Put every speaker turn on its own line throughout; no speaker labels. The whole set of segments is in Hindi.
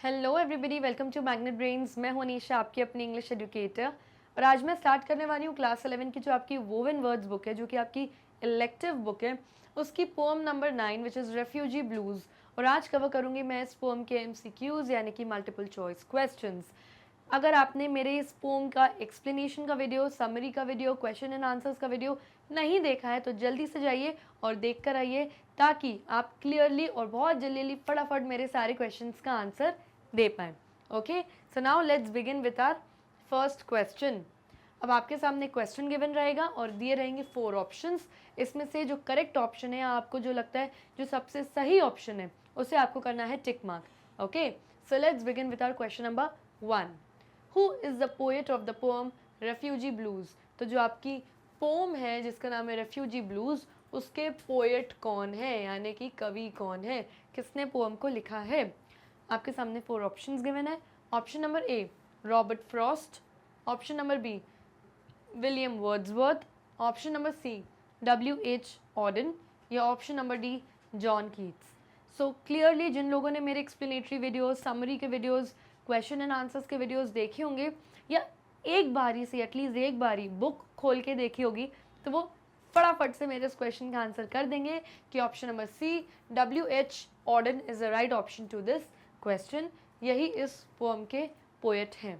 Hello everybody, welcome to magnet brains. मैं हूं अनीशा, आपकी अपनी इंग्लिश एजुकेटर। और आज मैं स्टार्ट करने वाली हूं क्लास 11 की जो आपकी वोवन वर्ड्स बुक है, जो कि आपकी इलेक्टिव बुक है, उसकी poem number 9 which is refugee blues. और आज कवर करूंगी मैं इस पोम के MCQs यानी कि मल्टीपल चॉइस क्वेश्चंस। अगर आपने मेरे इस पोम का एक्सप्लेनेशन का वीडियो, समरी का वीडियो, क्वेश्चन एंड आंसर्स का वीडियो नहीं देखा है तो जल्दी से जाइए और देख कर आइए, ताकि आप क्लियरली और बहुत जल्दी फटाफट मेरे सारे क्वेश्चंस का आंसर दे पाएँ। Okay, so now let's begin with our first question. अब आपके सामने क्वेश्चन गिवन रहेगा और दिए रहेंगे 4 ऑप्शंस। इसमें से जो करेक्ट ऑप्शन है, आपको जो लगता है जो सबसे सही ऑप्शन है, उसे आपको करना है tick mark. Okay, so let's begin with our question number 1। Who is the poet of the poem refugee blues? तो जो आपकी पोम है जिसका नाम है रेफ्यूजी ब्लूज़, उसके पोएट कौन है, यानी कि कवि कौन है, किसने पोएम को लिखा है? आपके सामने 4 ऑप्शंस गिवन है। Option number A Robert Frost, option number B William Wordsworth, option number C W.H. Auden, या option number D John Keats. So clearly जिन लोगों ने मेरे एक्सप्लेनेटरी वीडियोस, समरी के वीडियोस, क्वेश्चन एंड आंसर्स के वीडियोस देखे होंगे, या एक बारी से एटलीस्ट एक बारी बुक खोल के देखी होगी, तो वो फटाफट से मेरे इस क्वेश्चन का आंसर कर देंगे कि option number C W.H. Auden is the right option to this question. यही इस पोएम के पोएट हैं।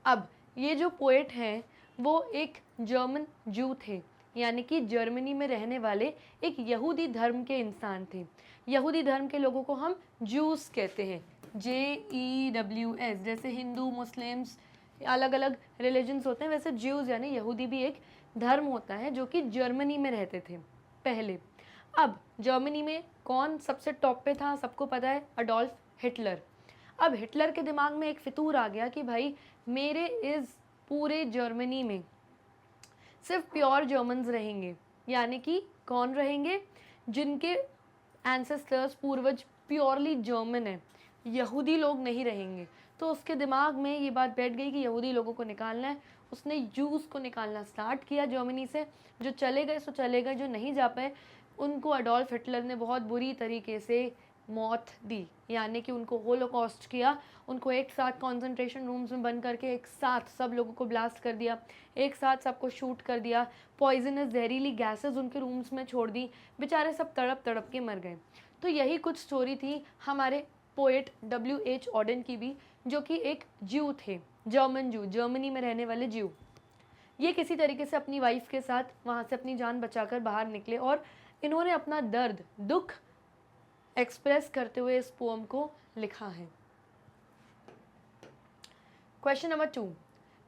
अब ये जो पोएट हैं वो एक जर्मन जू थे, यानी कि जर्मनी में रहने वाले एक यहूदी धर्म के इंसान थे। यहूदी धर्म के लोगों को हम जूस कहते हैं, JEWS। जैसे हिंदू, मुस्लिम्स, अलग अलग रिलीजन्स होते हैं, वैसे ज्यूज़ यानी यहूदी भी एक धर्म होता है जो कि जर्मनी में रहते थे पहले। अब जर्मनी में कौन सबसे टॉप पे था, सबको पता है, अडोल्फ हिटलर। अब हिटलर के दिमाग में एक फितूर आ गया कि भाई मेरे इस पूरे जर्मनी में सिर्फ प्योर जर्मन्स रहेंगे, यानी कि कौन रहेंगे, जिनके एंसेस्टर्स, पूर्वज प्योरली जर्मन है, यहूदी लोग नहीं रहेंगे। तो उसके दिमाग में ये बात बैठ गई कि यहूदी लोगों को निकालना है। उसने जूस को निकालना स्टार्ट किया जर्मनी से। जो चले गए सो चले गए, जो नहीं जा पाए उनको अडोल्फ हिटलर ने बहुत बुरी तरीके से मौत दी, यानी कि उनको होलोकॉस्ट किया। उनको एक साथ कॉन्सेंट्रेशन रूम्स में बंद करके एक साथ सब लोगों को ब्लास्ट कर दिया, एक साथ सबको शूट कर दिया, पॉइजनस जहरीली गैसेस उनके रूम्स में छोड़ दी, बेचारे सब तड़प तड़प के मर गए। तो यही कुछ स्टोरी थी हमारे पोएट W.H. ऑडेन की भी, जो कि एक ज्यू थे, जर्मन ज्यू, जर्मनी में रहने वाले ज्यू। ये किसी तरीके से अपनी वाइफ के साथ वहाँ से अपनी जान बचाकर बाहर निकले और इन्होंने अपना दर्द, दुख एक्सप्रेस करते हुए इस पोएम को लिखा है। Question number 2,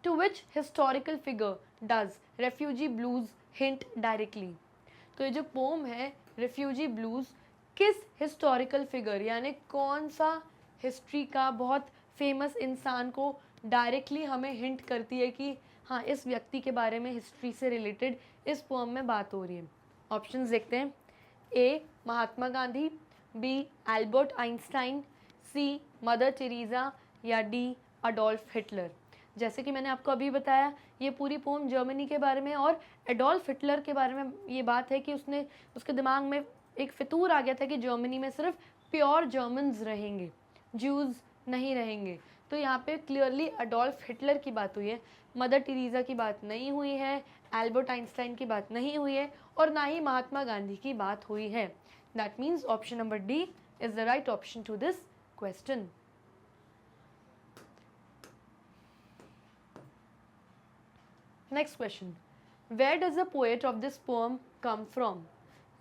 to which historical figure does refugee blues hint directly? तो ये जो पोएम है रेफ्यूजी ब्लूज किस हिस्टोरिकल फिगर, यानी कौन सा हिस्ट्री का बहुत फेमस इंसान को डायरेक्टली हमें हिंट करती है कि हाँ, इस व्यक्ति के बारे में हिस्ट्री से रिलेटेड इस पोएम में बात हो रही है। ऑप्शंस देखते हैं। ए Mahatma Gandhi, B Albert Einstein, सी मदर टेरेसा, या डी अडोल्फ हिटलर। जैसे कि मैंने आपको अभी बताया, ये पूरी पोम जर्मनी के बारे में और एडोल्फ हिटलर के बारे में ये बात है कि उसके दिमाग में एक फितूर आ गया था कि जर्मनी में सिर्फ प्योर जर्मन्स रहेंगे, ज्यूज़ नहीं रहेंगे। तो यहाँ पे क्लियरली अडोल्फ हिटलर की बात हुई है, मदर टेरेसा की बात नहीं हुई है, एल्बर्ट आइंस्टाइन की बात नहीं हुई है, और ना ही महात्मा गांधी की बात हुई है। That means option number D is the right option to this question. Next question, where does the poet of this poem come from?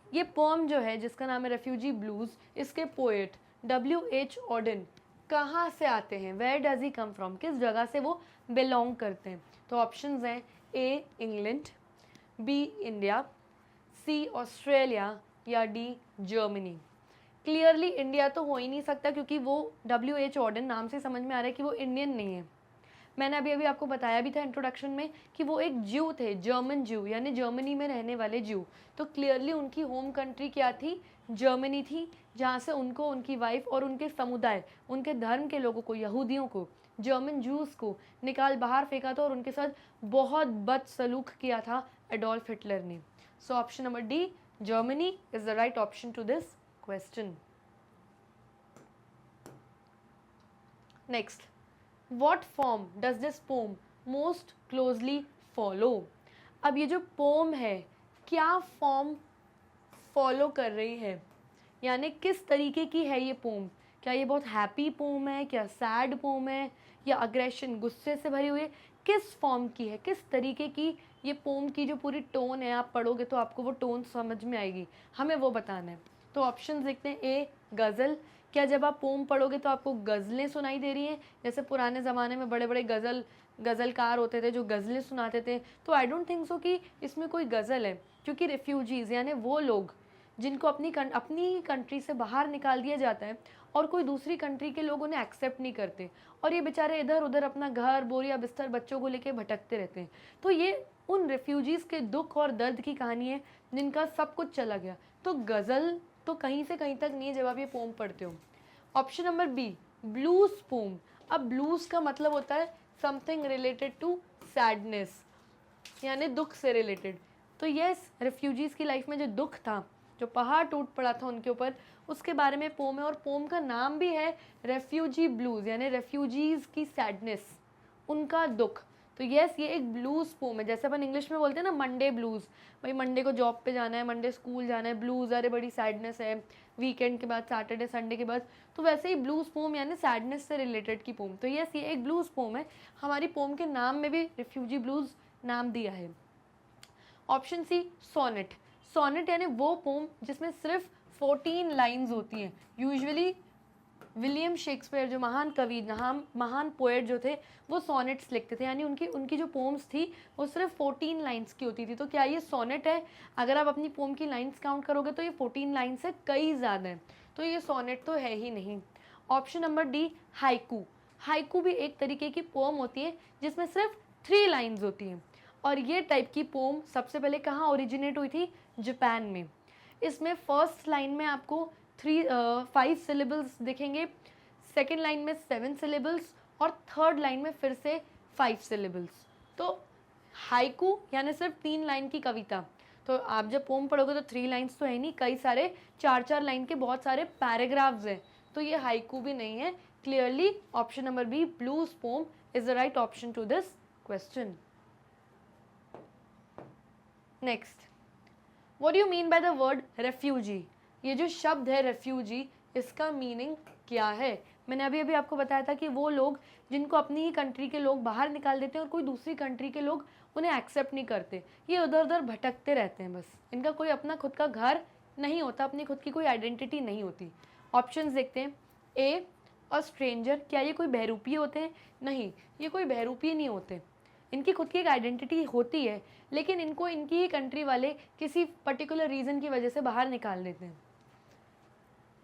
ये पोएम जो है जिसका नाम है रेफ्यूजी ब्लूज, इसके पोएट W.H. ऑडेन कहाँ से आते हैं? Where does he come from, किस जगह से वो बिलोंग करते हैं? तो ऑप्शंस हैं A England, B India, C Australia, या डी जर्मनी। क्लियरली इंडिया तो हो ही नहीं सकता, क्योंकि वो W.H. ऑडेन नाम से समझ में आ रहा है कि वो इंडियन नहीं है। मैंने अभी अभी आपको बताया भी था इंट्रोडक्शन में कि वो एक ज्यू थे, जर्मन ज्यू, यानी जर्मनी में रहने वाले ज्यू। तो क्लियरली उनकी होम कंट्री क्या थी? जर्मनी थी, जहाँ से उनको, उनकी वाइफ और उनके समुदाय, उनके धर्म के लोगों को, यहूदियों को, जर्मन जूस को निकाल बाहर फेंका था और उनके साथ बहुत बदसलूक किया था एडोल्फ हिटलर ने। So option number D Germany is the right option to this question. Next, what form does this poem most closely follow? अब ये जो पोम है क्या फॉर्म फॉलो कर रही है, यानी किस तरीके की है ये पोम? क्या ये बहुत हैप्पी पोम है, क्या सैड पोम है, या अग्रेशन गुस्से से भरी हुई है? किस फॉर्म की है, किस तरीके की ये पोम की जो पूरी टोन है, आप पढ़ोगे तो आपको वो टोन समझ में आएगी, हमें वो बताना है। तो ऑप्शन देखते हैं। ए गज़ल, क्या जब आप पोम पढ़ोगे तो आपको गज़लें सुनाई दे रही हैं, जैसे पुराने ज़माने में बड़े बड़े गज़लकार होते थे जो गज़लें सुनाते थे? तो आई डोंट थिंक सो कि इसमें कोई गज़ल है, क्योंकि रिफ्यूजीज़ यानी वो लोग जिनको अपनी कंट्री से बाहर निकाल दिया जाता है और कोई दूसरी कंट्री के लोग उन्हें एक्सेप्ट नहीं करते, और ये बेचारे इधर उधर अपना घर बोरिया बिस्तर बच्चों को लेके भटकते रहते हैं। तो ये उन रिफ्यूजीज़ के दुख और दर्द की कहानी है जिनका सब कुछ चला गया। तो गज़ल तो कहीं से कहीं तक नहीं है जब आप ये पोम पढ़ते हो। Option number B, blues poem. अब ब्लूज का मतलब होता है समथिंग रिलेटेड टू सैडनेस, यानी दुख से रिलेटेड। तो यस, रिफ्यूजीज़ की लाइफ में जो दुख था, जो पहाड़ टूट पड़ा था उनके ऊपर, उसके बारे में पोम है, और पोम का नाम भी है रेफ्यूजी ब्लूज़, यानी रेफ्यूजीज़ की सैडनेस, उनका दुख। तो यस, ये एक ब्लूज़ पोम है। जैसे अपन इंग्लिश में बोलते हैं ना मंडे ब्लूज़, भाई मंडे को जॉब पे जाना है, मंडे स्कूल जाना है, ब्लूज़, अरे बड़ी सैडनेस है वीकेंड के बाद, सैटरडे संडे के बाद। तो वैसे ही ब्लूज़ पोम यानी सैडनेस से रिलेटेड की पोम। तो यस, ये एक ब्लूज़ पोम है। हमारी पोम के नाम में भी रिफ्यूजी ब्लूज़ नाम दिया है। Option C, sonnet. सोनेट यानी वो पोम जिसमें सिर्फ 14 लाइंस होती हैं। यूजुअली विलियम शेक्सपियर जो महान कवि, महान पोएट जो थे, वो सोनेट्स लिखते थे, यानी उनकी जो पोम्स थी वो सिर्फ 14 लाइंस की होती थी। तो क्या ये सोनेट है? अगर आप अपनी पोम की लाइंस काउंट करोगे तो ये 14 लाइंस से कई ज़्यादा हैं, तो ये सोनेट तो है ही नहीं। Option number D, haiku. Haiku भी एक तरीके की पोम होती है जिसमें सिर्फ 3 लाइंस होती हैं, और ये टाइप की पोम सबसे पहले कहाँ ओरिजिनेट हुई थी? जापान में। इसमें फर्स्ट लाइन में आपको 5 सिलेबल्स दिखेंगे, सेकेंड लाइन में 7 सिलेबल्स, और थर्ड लाइन में फिर से 5 सिलेबल्स। तो हाइकू यानी सिर्फ 3 लाइन की कविता। तो आप जब पोम पढ़ोगे तो 3 लाइन्स तो है नहीं, कई सारे 4-4 लाइन के बहुत सारे पैराग्राफ्स हैं, तो ये हाइकू भी नहीं है। Clearly option number B, blues poem, is the right option to this question. Next, what do you mean by the word refugee? ये जो शब्द है रेफ्यूजी, इसका मीनिंग क्या है? मैंने अभी अभी आपको बताया था कि वो लोग जिनको अपनी ही कंट्री के लोग बाहर निकाल देते हैं और कोई दूसरी कंट्री के लोग उन्हें एक्सेप्ट नहीं करते, ये उधर उधर भटकते रहते हैं, बस इनका कोई अपना खुद का घर नहीं होता, अपनी खुद की कोई आइडेंटिटी नहीं होती। ऑप्शंस देखते हैं। ए, अ स्ट्रेंजर। क्या ये कोई बहरूपी होते हैं? नहीं, ये कोई बहरूपी नहीं होते, इनकी खुद की एक आइडेंटिटी होती है, लेकिन इनको इनकी ही कंट्री वाले किसी पर्टिकुलर रीज़न की वजह से बाहर निकाल देते हैं।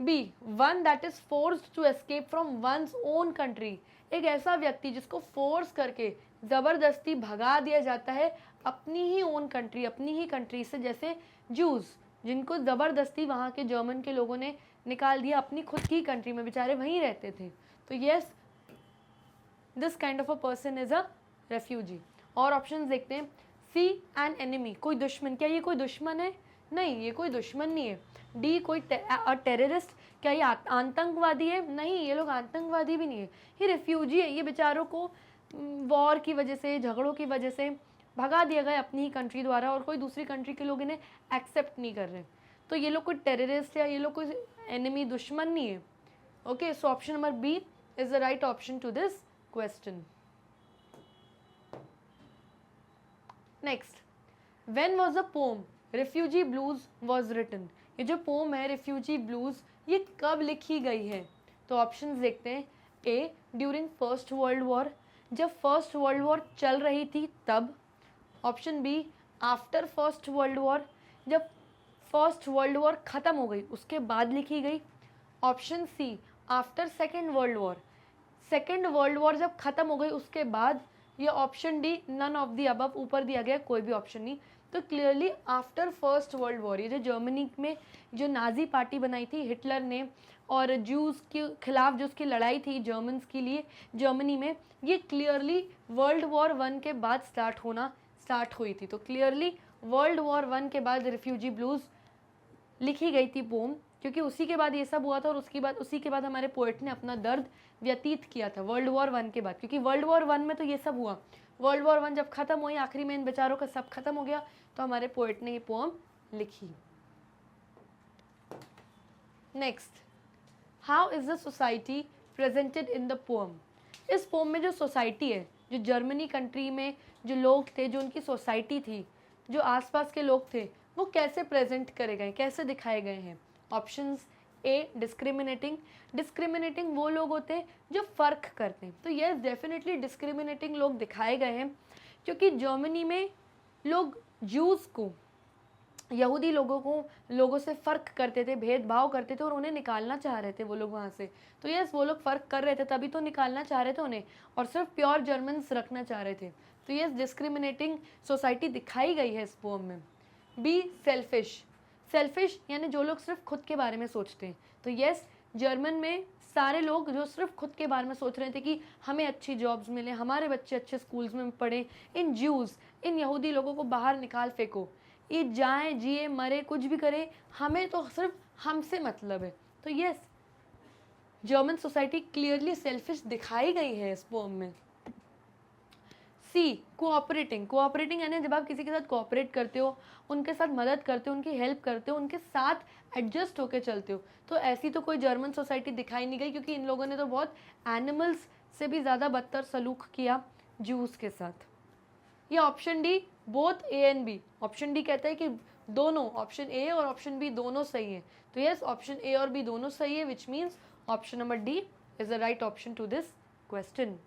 B, one that is forced to escape from one's own country. एक ऐसा व्यक्ति जिसको फोर्स करके ज़बरदस्ती भगा दिया जाता है अपनी ही ओन कंट्री, अपनी ही कंट्री से, जैसे जूस, जिनको ज़बरदस्ती वहाँ के जर्मन के लोगों ने निकाल दिया अपनी खुद की कंट्री में, बेचारे वहीं रहते थे। तो yes, this kind of a person is a refugee. और ऑप्शन देखते हैं। सी, एन एनिमी। कोई दुश्मन। क्या ये कोई दुश्मन है? नहीं, ये कोई दुश्मन नहीं है। डी, कोई टेररिस्ट। क्या ये आतंकवादी है? नहीं, ये लोग आतंकवादी भी नहीं है, ये रेफ्यूजी है। ये बेचारों को वॉर की वजह से, झगड़ों की वजह से भगा दिया गया अपनी ही कंट्री द्वारा, और कोई दूसरी कंट्री के लोग इन्हें एक्सेप्ट नहीं कर रहे। तो ये लोग कोई टेररिस्ट या ये लोग कोई एनिमी, दुश्मन नहीं है। Okay, so option number B is the right option to this question. Next, when was the poem refugee blues was written? ये जो पोम है रिफ्यूजी ब्लूज, ये कब लिखी गई है? तो ऑप्शंस देखते हैं। A, during first world war. जब फर्स्ट वर्ल्ड वॉर चल रही थी तब। Option B, after first world war. जब फर्स्ट वर्ल्ड वॉर ख़त्म हो गई उसके बाद लिखी गई। Option C, after second world war. Second world war जब ख़त्म हो गई उसके बाद। ये option D, none of the above, ऊपर दिया गया कोई भी ऑप्शन नहीं। तो clearly after first world war, ये जो जर्मनी में जो नाजी पार्टी बनाई थी हिटलर ने, और जूस के खिलाफ जो उसकी लड़ाई थी जर्मन्स के लिए जर्मनी में, ये क्लियरली वर्ल्ड वॉर 1 के बाद स्टार्ट हुई थी। तो क्लियरली वर्ल्ड वॉर 1 के बाद रिफ्यूजी ब्लूज लिखी गई थी पोम, क्योंकि उसी के बाद ये सब हुआ था और उसी के बाद हमारे पोएट ने अपना दर्द व्यतीत किया था वर्ल्ड वॉर 1 के बाद, क्योंकि वर्ल्ड वॉर 1 में तो ये सब हुआ। वर्ल्ड वॉर 1 जब खत्म हुई, आखिरी में इन बेचारों का सब खत्म हो गया, तो हमारे पोएट ने ये पोम लिखी। Next, how is the society presented in the pome. इस पोम में जो सोसाइटी है, जो जर्मनी कंट्री में जो लोग थे, जो उनकी सोसाइटी थी, जो आसपास के लोग थे, वो कैसे प्रेजेंट करे गए, कैसे दिखाए गए हैं। Options A, discriminating. डिस्क्रिमिनेटिंग वो लोग होते हैं जो फ़र्क करते हैं, तो यस डेफिनेटली डिस्क्रिमिनेटिंग लोग दिखाए गए हैं, क्योंकि जर्मनी में लोग ज्यूज़ को, यहूदी लोगों से फ़र्क करते थे, भेदभाव करते थे और उन्हें निकालना चाह रहे थे वो लोग वहाँ से। तो यस वो लोग फ़र्क कर रहे थे, तभी तो निकालना चाह रहे थे उन्हें, और सिर्फ प्योर जर्मन्स रखना चाह रहे थे। तो यस डिस्क्रिमिनेटिंग सोसाइटी दिखाई गई है इस पोम में। B, selfish. सेल्फिश यानी जो लोग सिर्फ खुद के बारे में सोचते हैं। तो यस जर्मन में सारे लोग जो सिर्फ खुद के बारे में सोच रहे थे कि हमें अच्छी जॉब्स मिले, हमारे बच्चे अच्छे स्कूल्स में पढ़ें, इन ज्यूज़, इन यहूदी लोगों को बाहर निकाल फेंको, ये जाए जिए मरे कुछ भी करे, हमें तो सिर्फ हमसे मतलब है। तो yes German society clearly selfish दिखाई गई है इस पोम में। सी, कोऑपरेटिंग। कोऑपरेटिंग यानी जब आप किसी के साथ कोऑपरेट करते हो, उनके साथ मदद करते हो, उनकी हेल्प करते हो, उनके साथ एडजस्ट होकर चलते हो। तो ऐसी तो कोई जर्मन सोसाइटी दिखाई नहीं गई, क्योंकि इन लोगों ने तो बहुत एनिमल्स से भी ज़्यादा बदतर सलूक किया जूस के साथ। ये option D, both A and B. Option D कहता है कि दोनों, ऑप्शन ए और ऑप्शन बी दोनों सही है। तो यस ऑप्शन ए और बी दोनों सही है, which means option number D is the right option to this question.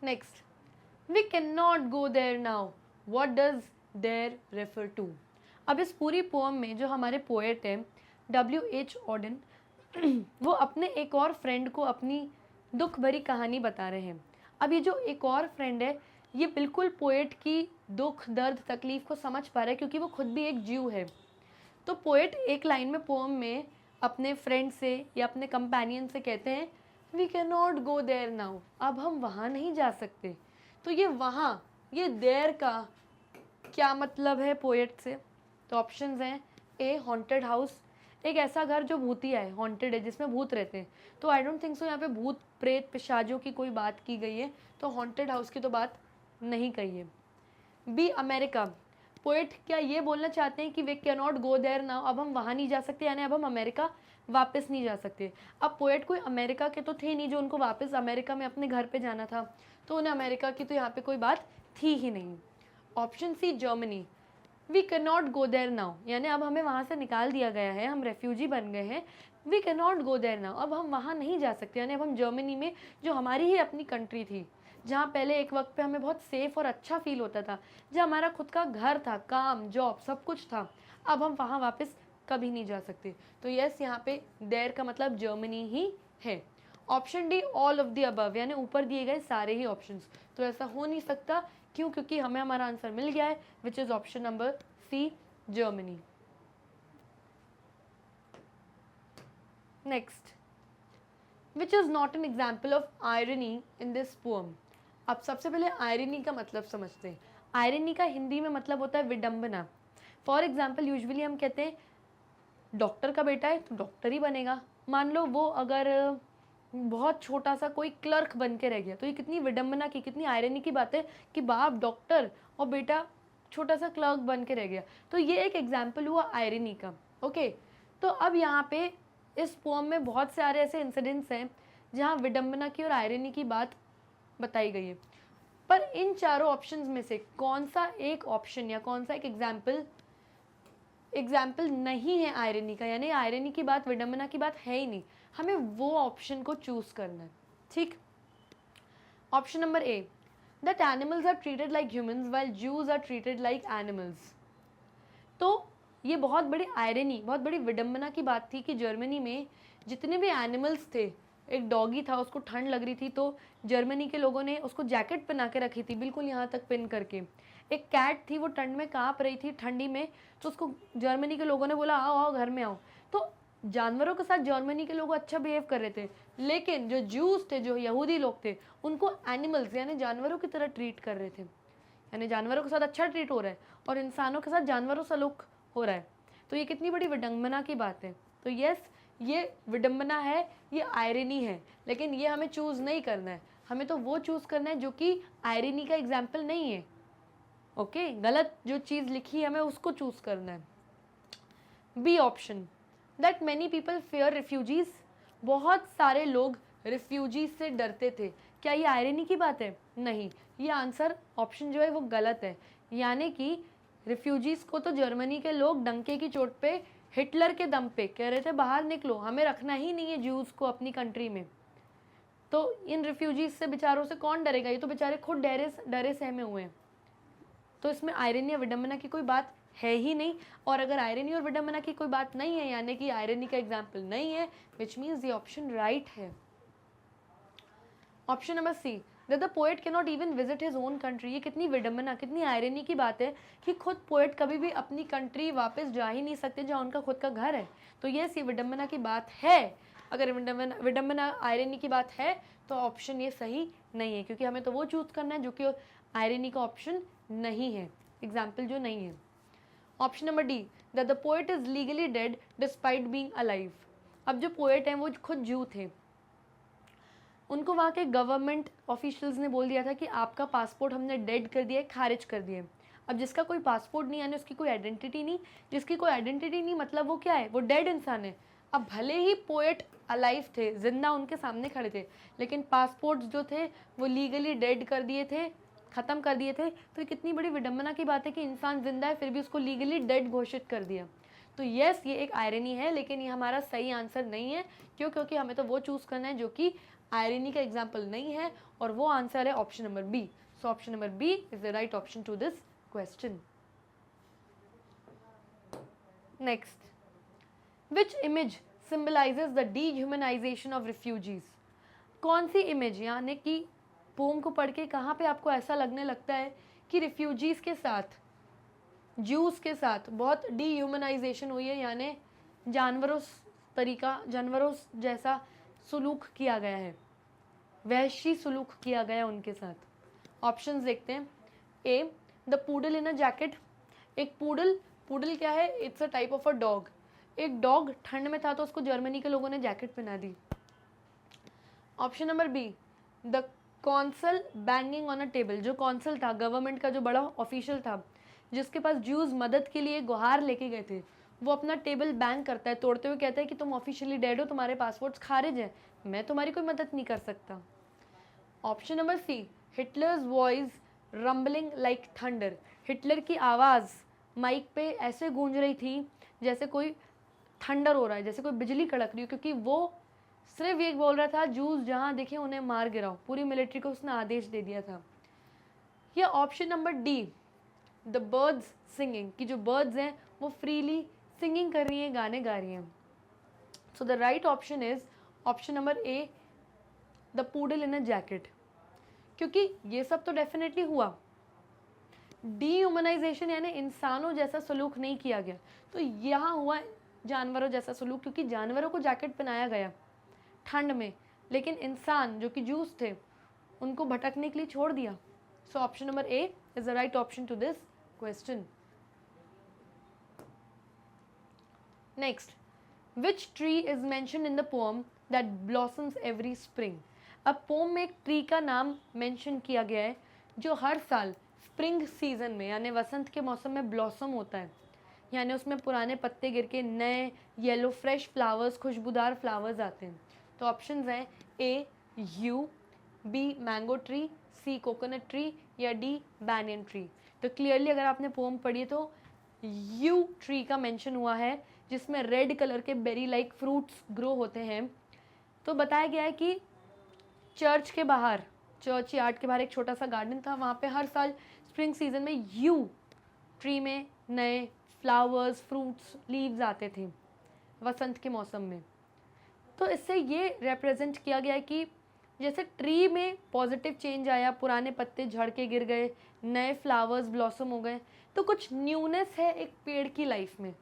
Next, we can not go there now, what does there refer to. अब इस पूरी पोम में जो हमारे पोएट हैं W.H. ऑडेन, वो अपने एक और फ्रेंड को अपनी दुख भरी कहानी बता रहे हैं। अब ये जो एक और फ्रेंड है, ये बिल्कुल पोएट की दुख दर्द तकलीफ को समझ पा रहा है, क्योंकि वो खुद भी एक ज्यू है। तो पोएट एक लाइन में पोम में अपने फ्रेंड से या अपने कंपेनियन से कहते हैं, we can not go there now, अब हम वहाँ नहीं जा सकते। तो ये वहाँ, ये देयर का क्या मतलब है पोएट से। तो ऑप्शंस हैं ए, हॉन्टेड हाउस, एक ऐसा घर जो भूतिया है, हॉन्टेड है, जिसमें भूत रहते हैं। तो आई डोंट थिंक सो यहाँ पे भूत प्रेत पिशाचों की कोई बात की गई है, तो हॉन्टेड हाउस की तो बात नहीं कही है। B, America. पोएट क्या ये बोलना चाहते हैं कि वे can not go there now, अब हम वहाँ नहीं जा सकते, यानी अब हम अमेरिका वापस नहीं जा सकते। अब पोएट कोई अमेरिका के तो थे नहीं जो उनको वापस अमेरिका में अपने घर पे जाना था, तो उन्हें अमेरिका की तो यहाँ पे कोई बात थी ही नहीं। Option C, Germany. We can not go there now, यानी अब हमें वहाँ से निकाल दिया गया है, हम रेफ्यूजी बन गए हैं। We can not go there now, अब हम वहाँ नहीं जा सकते, यानी अब हम जर्मनी में, जो हमारी ही अपनी कंट्री थी, जहाँ पहले एक वक्त पे हमें बहुत सेफ़ और अच्छा फील होता था, जहाँ हमारा खुद का घर था, काम, जॉब, सब कुछ था, अब हम वहाँ वापस कभी नहीं जा सकते। तो यस यहाँ पे देयर का मतलब जर्मनी ही है। Option D, all of the above, यानी ऊपर दिए गए सारे ही ऑप्शंस। तो ऐसा हो नहीं सकता, क्यों? क्योंकि हमें हमारा आंसर मिल गया है, which is option number C, Germany. Next, which is not an example of irony in this poem. अब सबसे पहले आयरनी का मतलब समझते हैं। आयरनी का हिंदी में मतलब होता है विडंबना। फॉर एग्जाम्पल यूजुअली हम कहते हैं डॉक्टर का बेटा है तो डॉक्टर ही बनेगा। मान लो वो अगर बहुत छोटा सा कोई क्लर्क बन के रह गया, तो ये कितनी विडंबना की, कितनी आयरनी की बात है कि बाप डॉक्टर और बेटा छोटा सा क्लर्क बन के रह गया। तो ये एक एग्जाम्पल हुआ आयरनी का। ओके, तो अब यहाँ पे इस पोएम में बहुत सारे ऐसे इंसिडेंट्स हैं जहाँ विडंबना की और आयरनी की बात बताई गई है, पर इन चारों ऑप्शंस में से कौन सा एक ऑप्शन या कौन सा एक एग्जाम्पल नहीं है आयरनी का, यानी आयरनी की बात, विडंबना की बात है ही नहीं, हमें वो ऑप्शन को चूज करना है। ठीक, option number A, that animals are treated like humans while Jews are treated like animals. तो ये बहुत बड़ी आयरनी, बहुत बड़ी विडंबना की बात थी कि जर्मनी में जितने भी एनिमल्स थे, एक डॉगी था, उसको ठंड लग रही थी तो जर्मनी के लोगों ने उसको जैकेट पहना के रखी थी, बिल्कुल यहाँ तक पिन करके। एक कैट थी, वो ठंड में काँप रही थी ठंडी में, तो उसको जर्मनी के लोगों ने बोला आओ आओ घर में आओ। तो जानवरों के साथ जर्मनी के लोग अच्छा बिहेव कर रहे थे, लेकिन जो ज्यूज थे, जो यहूदी लोग थे, उनको एनिमल्स यानी जानवरों की तरह ट्रीट कर रहे थे। यानी जानवरों के साथ अच्छा ट्रीट हो रहा है और इंसानों के साथ जानवरों सलूक हो रहा है। तो ये कितनी बड़ी विडंबना की बात है। तो यस, ये विडंबना है, ये आयरनी है, लेकिन ये हमें चूज़ नहीं करना है। हमें तो वो चूज़ करना है जो कि आयरनी का एग्जाम्पल नहीं है। ओके, गलत जो चीज़ लिखी है हमें उसको चूज़ करना है। B option, that many people fear refugees, बहुत सारे लोग रिफ्यूजीज से डरते थे। क्या ये आयरनी की बात है? नहीं, ये आंसर ऑप्शन जो है वो गलत है। यानी कि रिफ्यूजीज को तो जर्मनी के लोग डंके की चोट पे हिटलर के दम पे कह रहे थे बाहर निकलो, हमें रखना ही नहीं है ज्यूज को अपनी कंट्री में। तो इन रिफ्यूजीज से बेचारों से कौन डरेगा, ये तो बेचारे खुद डरे सहमे हुए हैं। तो इसमें आयरनी या विडंबना की कोई बात है ही नहीं। और अगर आयरनी और विडंबना की कोई बात नहीं है, यानी कि आयरनी का एग्जाम्पल नहीं है, विच मीन्स ये ऑप्शन राइट है। Option number C, that the poet can not even visit his own country. ये कितनी विडंबना, कितनी आयरनी की बात है कि खुद पोएट कभी भी अपनी कंट्री वापस जा ही नहीं सकते जहाँ उनका खुद का घर है। तो यस, ये विडंबना की बात है। अगर विडंबना आयरनी की बात है तो ऑप्शन ये सही नहीं है, क्योंकि हमें तो वो चूज करना है जो कि आयरनी का ऑप्शन नहीं है, एग्जाम्पल जो नहीं है। Option number D, that the poet is legally dead despite being alive. अब जो पोएट हैं वो खुद जू थे, उनको वहाँ के गवर्नमेंट ऑफिशियल्स ने बोल दिया था कि आपका पासपोर्ट हमने डेड कर दिया है, खारिज कर दिया है। अब जिसका कोई पासपोर्ट नहीं, यानी उसकी कोई आइडेंटिटी नहीं, जिसकी कोई आइडेंटिटी नहीं मतलब वो क्या है, वो डेड इंसान है। अब भले ही पोएट अलाइव थे, जिंदा उनके सामने खड़े थे, लेकिन पासपोर्ट्स जो थे वो लीगली डेड कर दिए थे, ख़त्म कर दिए थे। तो कितनी बड़ी विडंबना की बात है कि इंसान जिंदा है फिर भी उसको लीगली डेड घोषित कर दिया। तो यस, ये एक आयरनी है, लेकिन ये हमारा सही आंसर नहीं है। क्यों? क्योंकि हमें तो वो चूज़ करना है जो कि आयरनी का एग्जाम्पल नहीं है, और वो आंसर है option number B. So option number B is the right option to this question. Next, which image symbolises the dehumanisation of refugees. कौन सी इमेज, यानी कि पोम को पढ़ के कहाँ पे आपको ऐसा लगने लगता है कि रिफ्यूजीज के साथ, ज्यूज के साथ बहुत डीह्यूमनाइजेशन हुई है, यानी जानवरों जैसा सुलूक किया गया है, वहशी सुलूक किया गया उनके साथ। ऑप्शंस देखते हैं। A, the poodle in a jacket. एक पूडल क्या है? It's a type of a dog. एक डॉग ठंड में था तो उसको जर्मनी के लोगों ने जैकेट पहना दी। Option number B, the consul banging on a table. जो कॉन्सल था, गवर्नमेंट का जो बड़ा ऑफिशियल था, जिसके पास ज्यूज मदद के लिए गुहार लेके गए थे, वो अपना टेबल बैंग करता है, तोड़ते हुए कहता है कि तुम ऑफिशियली डेड हो, तुम्हारे पासपोर्ट्स खारिज हैं, मैं तुम्हारी कोई मदद नहीं कर सकता। Option number C, Hitler's voice rumbling like thunder. Hitler की आवाज़ माइक पे ऐसे गूंज रही थी जैसे कोई थंडर हो रहा है, जैसे कोई बिजली कड़क रही हो, क्योंकि वो सिर्फ ये बोल रहा था जूस जहाँ देखे उन्हें मार गिराओ, पूरी मिलिट्री को उसने आदेश दे दिया था। या option number D, the birds singing, कि जो बर्ड्स हैं वो फ्रीली सिंगिंग कर रही हैं, गाने गा रही हैं। So the right option is option number A, the poodle in a jacket, क्योंकि ये सब तो डेफिनेटली हुआ। डीह्यूमनाइजेशन यानी इंसानों जैसा सलूक नहीं किया गया, तो यहाँ हुआ जानवरों जैसा सलूक, क्योंकि जानवरों को जैकेट पहनाया गया ठंड में, लेकिन इंसान जो कि जूस थे उनको भटकने के लिए छोड़ दिया। So option number A is the right option to this question. Next, which tree is mentioned in the poem that blossoms every spring. अब पोएम में एक ट्री का नाम मेंशन किया गया है जो हर साल स्प्रिंग सीजन में यानी वसंत के मौसम में ब्लॉसम होता है, यानी उसमें पुराने पत्ते गिर के नए येलो फ्रेश फ्लावर्स, खुशबूदार फ्लावर्स आते हैं। तो ऑप्शंस हैं A yew, B mango tree, C coconut tree, या डी बैनियन ट्री। तो क्लियरली अगर आपने पोम पढ़ी है तो यू ट्री का मेंशन हुआ है, जिसमें रेड कलर के बेरी लाइक फ्रूट्स ग्रो होते हैं। तो बताया गया है कि चर्च के बाहर, चर्च यार्ड के बाहर एक छोटा सा गार्डन था, वहाँ पे हर साल स्प्रिंग सीजन में यू ट्री में नए फ्लावर्स, फ्रूट्स, लीव्स आते थे वसंत के मौसम में। तो इससे ये रिप्रेजेंट किया गया है कि जैसे ट्री में पॉजिटिव चेंज आया, पुराने पत्ते झड़ के गिर गए, नए फ्लावर्स ब्लॉसम हो गए, तो कुछ न्यूनेस है एक पेड़ की लाइफ में।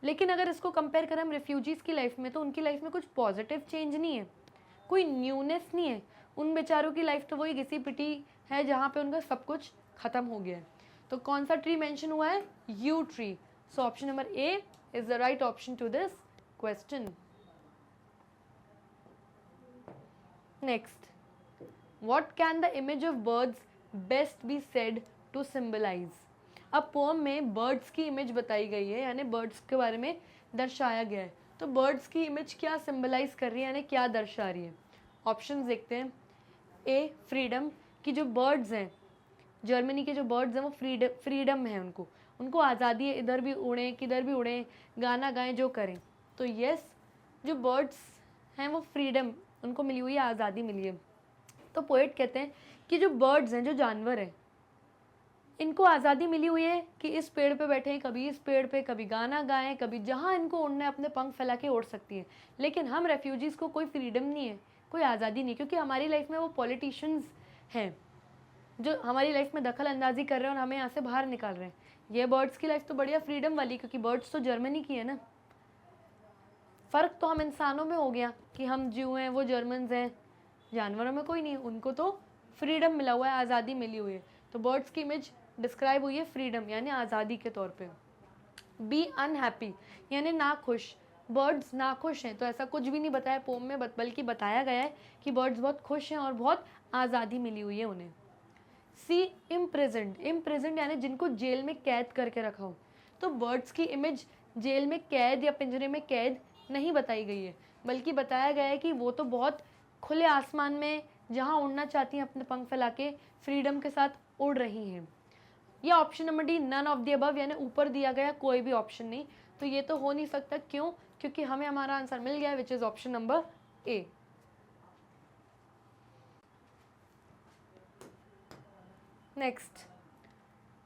लेकिन अगर इसको कंपेयर करें हम रिफ्यूजीज़ की लाइफ में, तो उनकी लाइफ में कुछ पॉजिटिव चेंज नहीं है, कोई न्यूनेस नहीं है। उन बेचारों की लाइफ तो वही घिसी पिटी है जहाँ पे उनका सब कुछ ख़त्म हो गया है। तो कौन सा ट्री मेंशन हुआ है? Yew tree. So option number A is the right option to this question. Next, what can the image of birds best be said to symbolise. अब पोम में बर्ड्स की इमेज बताई गई है, यानी बर्ड्स के बारे में दर्शाया गया है. तो बर्ड्स की इमेज क्या सिंबलाइज कर रही है, यानी क्या दर्शा रही है? ऑप्शंस देखते हैं. ए, फ्रीडम, कि जो बर्ड्स हैं, जर्मनी के जो बर्ड्स हैं वो फ्रीडम है, उनको आज़ादी है, इधर भी उड़ें किधर भी उड़ें, गाना गाएं, जो करें. तो यस, जो बर्ड्स हैं वो फ्रीडम, उनको मिली हुई है, आज़ादी मिली है. तो पोएट कहते हैं कि जो बर्ड्स हैं, जो जानवर हैं, इनको आज़ादी मिली हुई है कि इस पेड़ पे बैठे, कभी इस पेड़ पे, कभी गाना गाएं, कभी जहाँ इनको उड़ना है अपने पंख फैला के उड़ सकती हैं. लेकिन हम रेफ्यूजीज़ को कोई फ्रीडम नहीं है, कोई आज़ादी नहीं, क्योंकि हमारी लाइफ में वो पॉलिटिशियंस हैं जो हमारी लाइफ में दखल अंदाजी कर रहे हैं और हमें यहाँ से बाहर निकाल रहे हैं. ये बर्ड्स की लाइफ तो बढ़िया फ्रीडम वाली, क्योंकि बर्ड्स तो जर्मनी की है ना. फ़र्क तो हम इंसानों में हो गया कि हम ज्यू हैं, वो जर्मन्स हैं. जानवरों में कोई नहीं, उनको तो फ्रीडम मिला हुआ है, आज़ादी मिली हुई है. तो बर्ड्स की इमेज डिस्क्राइब हुई है फ्रीडम यानी आज़ादी के तौर पे. बी अनहैप्पी यानी नाखुश. बर्ड्स नाखुश हैं, तो ऐसा कुछ भी नहीं बताया पोम में, बल्कि बताया गया है कि बर्ड्स बहुत खुश हैं और बहुत आज़ादी मिली हुई है उन्हें. सी इम्प्रिजन्ड. इम्प्रिजन्ड यानी जिनको जेल में कैद करके रखा हो. तो बर्ड्स की इमेज जेल में कैद या पिंजरे में कैद नहीं बताई गई है, बल्कि बताया गया है कि वो तो बहुत खुले आसमान में जहाँ उड़ना चाहती हैं अपने पंख फैला के फ्रीडम के साथ उड़ रही हैं. या option number D, none of the above, यानी ऊपर दिया गया कोई भी ऑप्शन नहीं. तो ये तो हो नहीं सकता. क्यों? क्योंकि हमें हमारा आंसर मिल गया, विच is option number A. Next,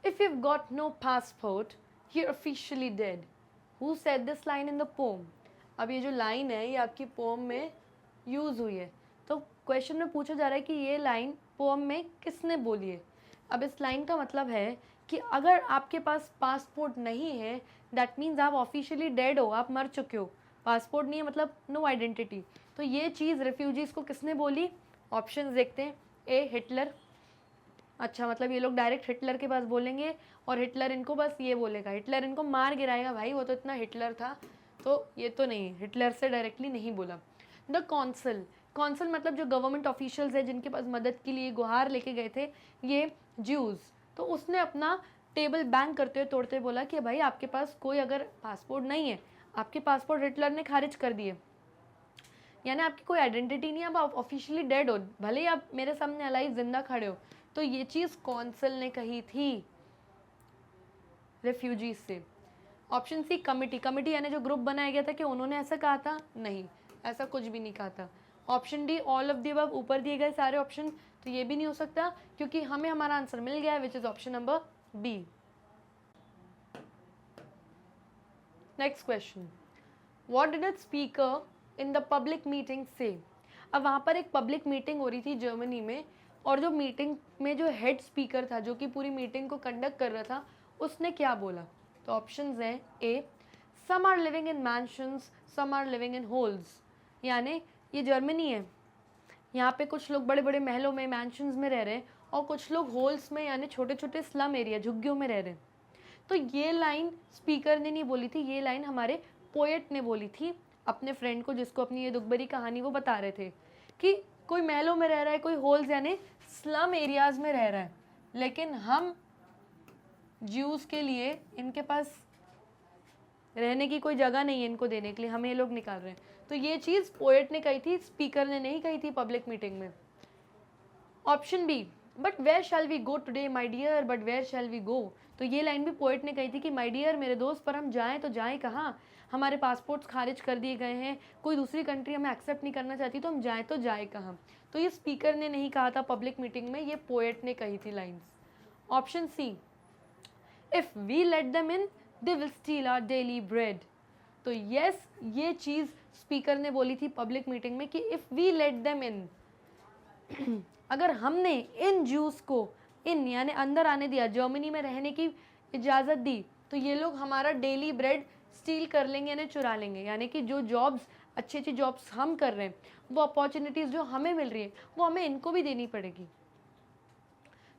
if you've got no passport, you're officially dead. Who said this line in the poem? अब ये जो लाइन है ये आपकी पोम में यूज़ हुई है. तो क्वेश्चन में पूछा जा रहा है कि ये लाइन पोम में किसने बोली है. अब इस लाइन का मतलब है कि अगर आपके पास पासपोर्ट नहीं है, दैट मीन्स आप ऑफिशियली डेड हो, आप मर चुके हो. पासपोर्ट नहीं है मतलब नो आइडेंटिटी. तो ये चीज़ रिफ्यूजीज़ को किसने बोली? ऑप्शंस देखते हैं. ए, हिटलर. अच्छा, मतलब ये लोग डायरेक्ट हिटलर के पास बोलेंगे और हिटलर इनको बस ये बोलेगा, हिटलर इनको मार गिराएगा, भाई वो तो इतना हिटलर था. तो ये तो नहीं, हिटलर से डायरेक्टली नहीं बोला. The council. कौंसल मतलब जो गवर्नमेंट ऑफिशियल्स हैं जिनके पास मदद के लिए गुहार लेके गए थे ये ज्यूज़. तो उसने अपना टेबल बैंग करते हुए तोड़ते बोला कि भाई आपके पास कोई अगर पासपोर्ट नहीं है, आपके पासपोर्ट हिटलर ने खारिज कर दिए, यानी आपकी कोई आइडेंटिटी नहीं है, आप ऑफिशियली डेड हो, भले ही आप मेरे सामने अलाइव जिंदा खड़े हो. तो ये चीज़ कौंसल ने कही थी रेफ्यूजीज से. Option C, committee. कमिटी यानी जो ग्रुप बनाया गया था, कि उन्होंने ऐसा कहा था? नहीं, ऐसा कुछ भी नहीं कहा था. Option D, all of the above, ऊपर दिए गए सारे ऑप्शन. तो ये भी नहीं हो सकता क्योंकि हमें हमारा आंसर मिल गया है, which is option number B. Next question, what did the speaker in the public meeting say. अब वहाँ पर एक पब्लिक मीटिंग हो रही थी जर्मनी में, और जो मीटिंग में जो हेड स्पीकर था, जो कि पूरी मीटिंग को कंडक्ट कर रहा था, उसने क्या बोला? तो ऑप्शंस हैं. A, some are living in mansions, some are living in holes. यानी ये जर्मनी है, यहाँ पे कुछ लोग बड़े बड़े महलों में, मैंशंस में रह रहे हैं, और कुछ लोग होल्स में यानी छोटे छोटे स्लम एरिया, झुग्गियों में रह रहे हैं. तो ये लाइन स्पीकर ने नहीं बोली थी, ये लाइन हमारे पोएट ने बोली थी अपने फ्रेंड को, जिसको अपनी ये दुखभरी कहानी वो बता रहे थे कि कोई महलों में रह रहा है, कोई होल्स यानी स्लम एरियाज़ में रह रहा है, लेकिन हम ज्यूज़ के लिए इनके पास रहने की कोई जगह नहीं है इनको देने के लिए, हमें ये लोग निकाल रहे हैं. तो ये चीज़ पोएट ने कही थी, स्पीकर ने नहीं कही थी पब्लिक मीटिंग में. Option B, but where shall we go today my dear, but where shall we go. तो ये लाइन भी पोएट ने कही थी कि माय डियर, मेरे दोस्त, पर हम जाएं तो जाएं कहाँ, हमारे पासपोर्ट्स खारिज कर दिए गए हैं, कोई दूसरी कंट्री हमें एक्सेप्ट नहीं करना चाहती, तो हम जाएं तो जाए कहाँ. तो ये स्पीकर ने नहीं कहा था पब्लिक मीटिंग में, ये पोएट ने कही थी lines. Option C, if we let them in they will steal our daily bread. तो यस, ये चीज़ स्पीकर ने बोली थी पब्लिक मीटिंग में कि if we let them in, अगर हमने इन ज्यूज़ को इन यानी अंदर आने दिया, जर्मनी में रहने की इजाज़त दी, तो ये लोग हमारा डेली ब्रेड स्टील कर लेंगे यानी चुरा लेंगे. यानी कि जो जॉब्स, अच्छी अच्छी जॉब्स हम कर रहे हैं, वो अपॉर्चुनिटीज़ जो हमें मिल रही है वो हमें इनको भी देनी पड़ेगी.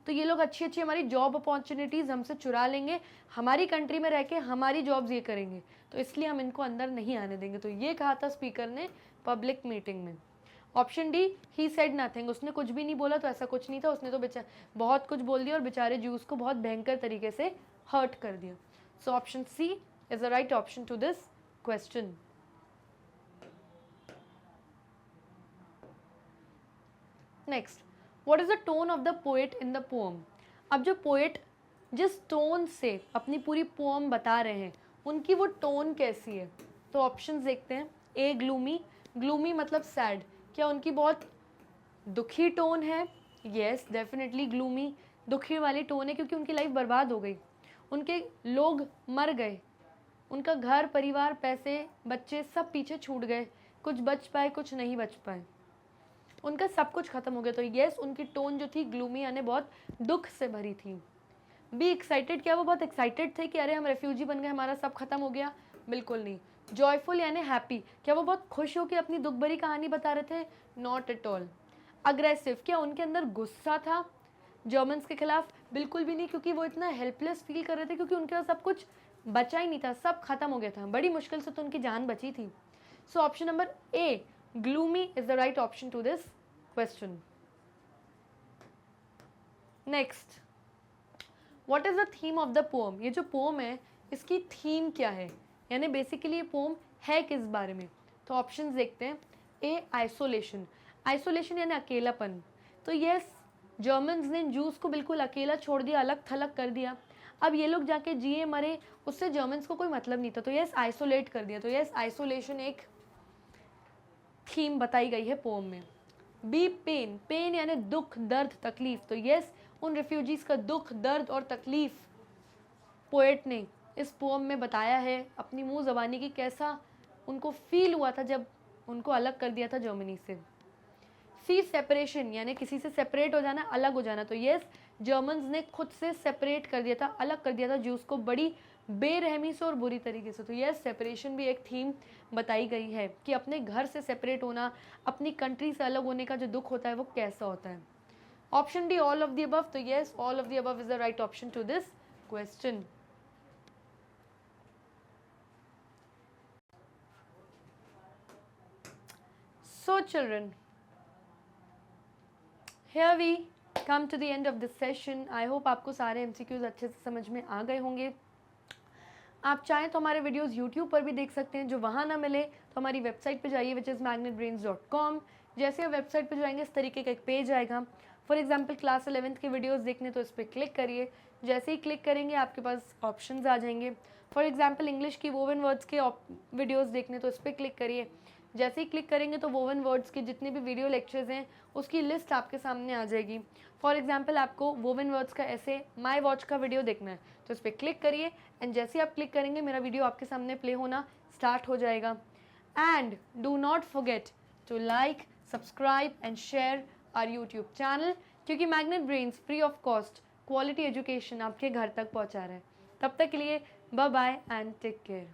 तो ये लोग अच्छी अच्छी हमारी जॉब अपॉर्चुनिटीज़ हमसे चुरा लेंगे, हमारी कंट्री में रह के हमारी जॉब्स ये करेंगे, तो इसलिए हम इनको अंदर नहीं आने देंगे। तो ये कहा था स्पीकर ने पब्लिक मीटिंग में। Option D, he said nothing, उसने कुछ भी नहीं बोला, तो ऐसा कुछ नहीं था, उसने तो बहुत कुछ बोल दिया और बेचारे ज्यूस को बहुत भयंकर तरीके से हर्ट कर दिया। So option C is the right option to this question. Next, what is the tone of the poet in the poem. अब जो पोएट जिस टोन से अपनी पूरी पोएम बता रहे हैं, उनकी वो टोन कैसी है। तो ऑप्शंस देखते हैं। ए, ग्लूमी, ग्लूमी मतलब सैड, क्या उनकी बहुत दुखी टोन है। येस, डेफिनेटली ग्लूमी दुखी वाली टोन है, क्योंकि उनकी लाइफ बर्बाद हो गई, उनके लोग मर गए, उनका घर परिवार पैसे बच्चे सब पीछे छूट गए, कुछ बच पाए कुछ नहीं बच पाए, उनका सब कुछ खत्म हो गया। तो येस, उनकी टोन जो थी ग्लूमी यानी बहुत दुख से भरी थी। बी, एक्साइटेड, क्या वो बहुत एक्साइटेड थे कि अरे हम रेफ्यूजी बन गए, हमारा सब खत्म हो गया। बिल्कुल नहीं। जॉयफुल यानी हैप्पी, क्या वो बहुत खुश हो के अपनी दुख भरी कहानी बता रहे थे। Not at all. अग्रेसिव, क्या उनके अंदर गुस्सा था जर्मन्स के खिलाफ। बिल्कुल भी नहीं, क्योंकि वो इतना हेल्पलेस फील कर रहे थे, क्योंकि उनके पास सब कुछ बचा ही नहीं था, सब खत्म हो गया था, बड़ी मुश्किल से तो उनकी जान बची थी। So option number A, gloomy, is the right option to this question. Next, what is the theme of the poem. ये जो पोएम है इसकी थीम क्या है, यानी बेसिकली ये पोएम है किस बारे में। तो ऑप्शंस देखते हैं। ए, आइसोलेशन, आइसोलेशन यानी अकेलापन। तो यस, जर्मन्स ने जूस को बिल्कुल अकेला छोड़ दिया, अलग थलग कर दिया। अब ये लोग जाके जिए मरे, उससे जर्मन्स को कोई मतलब नहीं था, तो यस आइसोलेट कर दिया। तो यस, आइसोलेशन एक थीम बताई गई है पोएम में। बी, पेन, पेन यानी दुख दर्द तकलीफ। तो यस, उन रिफ्यूजीज का दुख दर्द और तकलीफ पोएट ने इस पोएम में बताया है अपनी मुंह ज़बानी की, कैसा उनको फील हुआ था जब उनको अलग कर दिया था जर्मनी से। सी, सेपरेशन यानी किसी से सेपरेट हो जाना, अलग हो जाना। तो यस, जर्मन्स ने खुद से सेपरेट कर दिया था, अलग कर दिया था ज्यूस को बड़ी बेरहमी से और बुरी तरीके से। तो यस, सेपरेशन भी एक थीम बताई गई है कि अपने घर से सेपरेट होना, अपनी कंट्री से अलग होने का जो दुख होता है वो कैसा होता है। Option D, all of the above. तो yes, all of the above is the right option to this question. So children, here we come to the end of this session. I hope आपको सारे MCQs अच्छे से समझ में आ गए होंगे। आप चाहें तो हमारे वीडियोस YouTube पर भी देख सकते हैं, जो वहाँ ना मिले तो हमारी वेबसाइट पे जाइए which is magnetbrains.com। जैसे आप वेबसाइट पे जाएंगे इस तरीके का एक पेज आएगा। फॉर एग्जाम्पल क्लास 11th के वीडियोस देखने तो इस पर क्लिक करिए। जैसे ही क्लिक करेंगे आपके पास ऑप्शंस आ जाएंगे। फॉर एग्जाम्पल इंग्लिश की वोवन वर्ड्स के वीडियोस देखने तो इस पर क्लिक करिए। जैसे ही क्लिक करेंगे तो वोवन वर्ड्स के जितने भी वीडियो लेक्चर्स हैं उसकी लिस्ट आपके सामने आ जाएगी। फॉर एग्जाम्पल आपको वोवन वर्ड्स का ऐसे माई वॉच का वीडियो देखना है तो इस पर क्लिक करिए, एंड जैसे ही आप क्लिक करेंगे मेरा वीडियो आपके सामने प्ले होना स्टार्ट हो जाएगा। And do not forget to like, subscribe and share our YouTube channel, क्योंकि Magnet Brains free of cost quality education आपके घर तक पहुँचा रहा है। तब तक के लिए bye bye and take care.